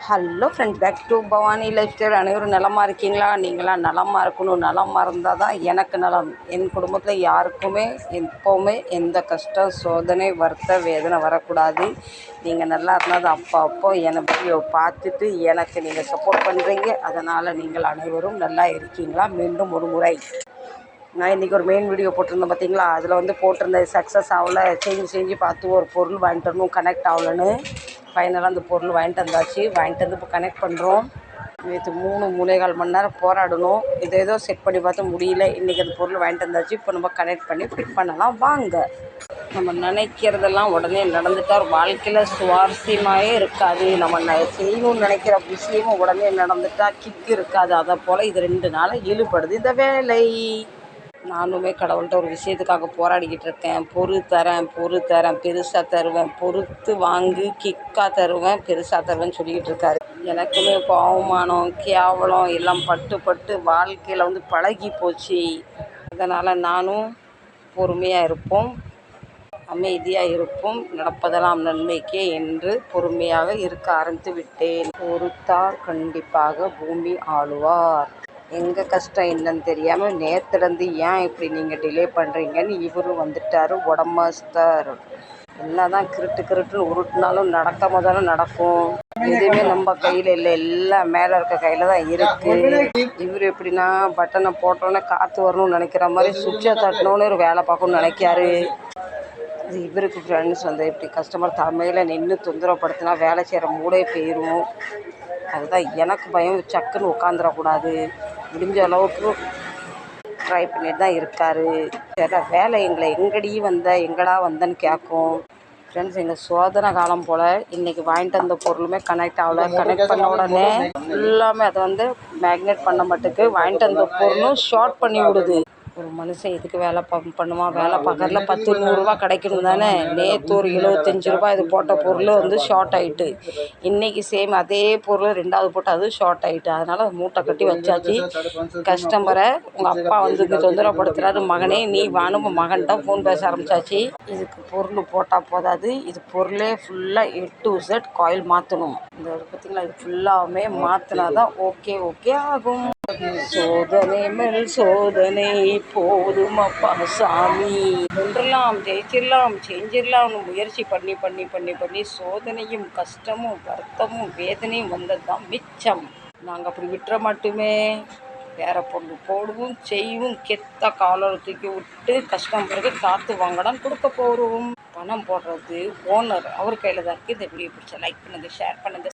Hello friends, back to Bhavani lifestyle. அனைவரும் நலமாக இருக்கீங்களா? நீங்களாம் நலமாக இருக்கணும். நலமாக இருந்தால் தான் எனக்கு நலம். என் குடும்பத்தில் யாருக்குமே எப்போவுமே எந்த கஷ்டம், சோதனை, வருத்த, வேதனை வரக்கூடாது. நீங்கள் நல்லா இருந்தால் தான் அப்போ என்னை வீடியோ பார்த்துட்டு எனக்கு நீங்கள் சப்போர்ட் பண்ணுறீங்க. அதனால் நீங்கள் அனைவரும் நல்லா இருக்கீங்களா? மீண்டும் ஒரு முறை நான் இன்றைக்கி ஒரு மெயின் வீடியோ போட்டிருந்தேன் பார்த்தீங்களா? அதில் போட்டிருந்தேன் சக்ஸஸ் ஆகலை, செஞ்சு பார்த்து ஒரு பொருள் வாங்கிட்டு வரணும், கனெக்ட் ஆகலைன்னு. ஃபைனலாக அந்த பொருள் வாங்கிட்டு வந்தாச்சு. வாங்கிட்டு வந்து இப்போ கனெக்ட் பண்ணுறோம். நேற்று 3 மணி நேரம் போராடணும். ஏதோ செட் பண்ணி பார்த்து முடியல. இன்றைக்கி அந்த பொருள் வாங்கிட்டு வந்தாச்சு. இப்போ நம்ம கனெக்ட் பண்ணி ஃபிட் பண்ணலாம் வாங்க. நம்ம நினைக்கிறதெல்லாம் உடனே நடந்துட்டால் வாழ்க்கையில் சுவாரஸ்யமாகவே இருக்காது. நம்ம செய்யணும்னு நினைக்கிற விஷயமும் உடனே நடந்துட்டால் கிக்கு இருக்காது. அதை போல் இது 2 நாளாக இழுபடுது இந்த வேலை. நானுமே கடவுள்கிட்ட ஒரு விஷயத்துக்காக போராடிக்கிட்டு இருக்கேன். பொறு தரேன், பெருசாக தருவேன், பொறுத்து வாங்கு, கிக்காக தருவேன், பெருசாக தருவேன்னு சொல்லிக்கிட்டு இருக்காரு. எனக்குமே இப்போ அவமானம், கேவலம் எல்லாம் பட்டு வாழ்க்கையில் பழகி போச்சு. அதனால் நானும் பொறுமையாக இருப்போம், அமைதியாக இருப்போம், நடப்பதெல்லாம் நன்மைக்கே என்று பொறுமையாக இருக்க ஆரம்பித்து விட்டேன். பொறுத்தார் கண்டிப்பாக பூமி ஆளுவார். எங்கள் கஷ்டம் என்னன்னு தெரியாமல் நேற்றுலேருந்து ஏன் இப்படி நீங்கள் டிலே பண்ணுறீங்கன்னு இவரும் வந்துட்டார். உடம்பஸ்தர் என்ன தான் கிருட்டுன்னு உருட்டினாலும் நடக்காம தானே நடக்கும். எதுவுமே நம்ம கையில் இல்லை, எல்லாம் மேலே இருக்க கையில் தான் இருக்குது. இவர் எப்படின்னா பட்டனை போட்டோன்னே காற்று வரணும்னு நினைக்கிற மாதிரி சுவிட்சை தட்டினோன்னு ஒரு வேலை பார்க்கணும்னு நினைக்காரு. அது இவருக்கு ஃப்ரெண்ட்ஸ் இப்படி கஸ்டமர் தலைமையில் நின்று தொந்தரவுப்படுத்தினா வேலை செய்கிற மூடே போயிடும். அதுதான் எனக்கு பயம். சக்குன்னு உட்காந்துடக்கூடாது. முடிஞ்ச அளவுக்கு ட்ரை பண்ணிட்டு தான் இருக்கார். சரி, வேலை எங்கடா வந்தேன்னு கேட்கும். ஃப்ரெண்ட்ஸ், எங்கள் சோதனை காலம் போல் இன்றைக்கி வாங்கிட்டு வந்த பொருளுமே கனெக்ட் ஆகலை. கனெக்ட் பண்ண உடனே ஃபுல்லாமே அதை மேக்னெட் பண்ண மாட்டுக்கு வாங்கிட்டு வந்த பொருளும் ஷார்ட் பண்ணி விடுது. ஒரு மனுஷன் இதுக்கு வேலை பண்ணுவான். வேலை பார்க்கறதுல 10 100 கிடைக்கணும் தானே. நேற்று ஒரு 75 ரூபா இது போட்ட பொருள் ஷார்ட் ஆகிட்டு, இன்றைக்கி சேம் அதே பொருள் 2வது போட்டு அது ஷார்ட் ஆகிட்டு. அதனால் மூட்டை கட்டி வச்சாச்சு. கஸ்டமரை உங்கள் அப்பா இங்கே தொந்தரவுப்படுத்துகிறாரு, மகனே நீ வாணும் மகன்கிட்ட ஃபோன் பேச ஆரம்பித்தாச்சு. இதுக்கு பொருள் போட்டால் போதாது, இது பொருளே ஃபுல்லாக A to Z காயில் மாற்றணும். இந்த பார்த்திங்களா, இது ஃபுல்லாகவுமே மாற்றினா தான் ஓகே ஆகும். சோதனை மேல் சோதனை போதும் அப்பா சாமி. ஒன்றெல்லாம் ஜெயிச்சிடலாம், செஞ்சிடலாம்னு முயற்சி பண்ணி சோதனையும் கஷ்டமும் வருத்தமும் வேதனையும் வந்தது தான் மிச்சம். நாங்கள் அப்படி விட்டுற மட்டுமே வேறு பொருள் போடுவோம், செய்வோம், கெத்த காலர் தூக்கி விட்டு கஸ்டமருக்கு காற்று வாங்கலாம் கொடுக்க போகிறோம். பணம் போடுறது ஓனர் அவர் கையில் தான் இருக்குது. இந்த வீடியோ பிடிச்சா லைக் பண்ணுங்கள், ஷேர் பண்ணுங்கள்.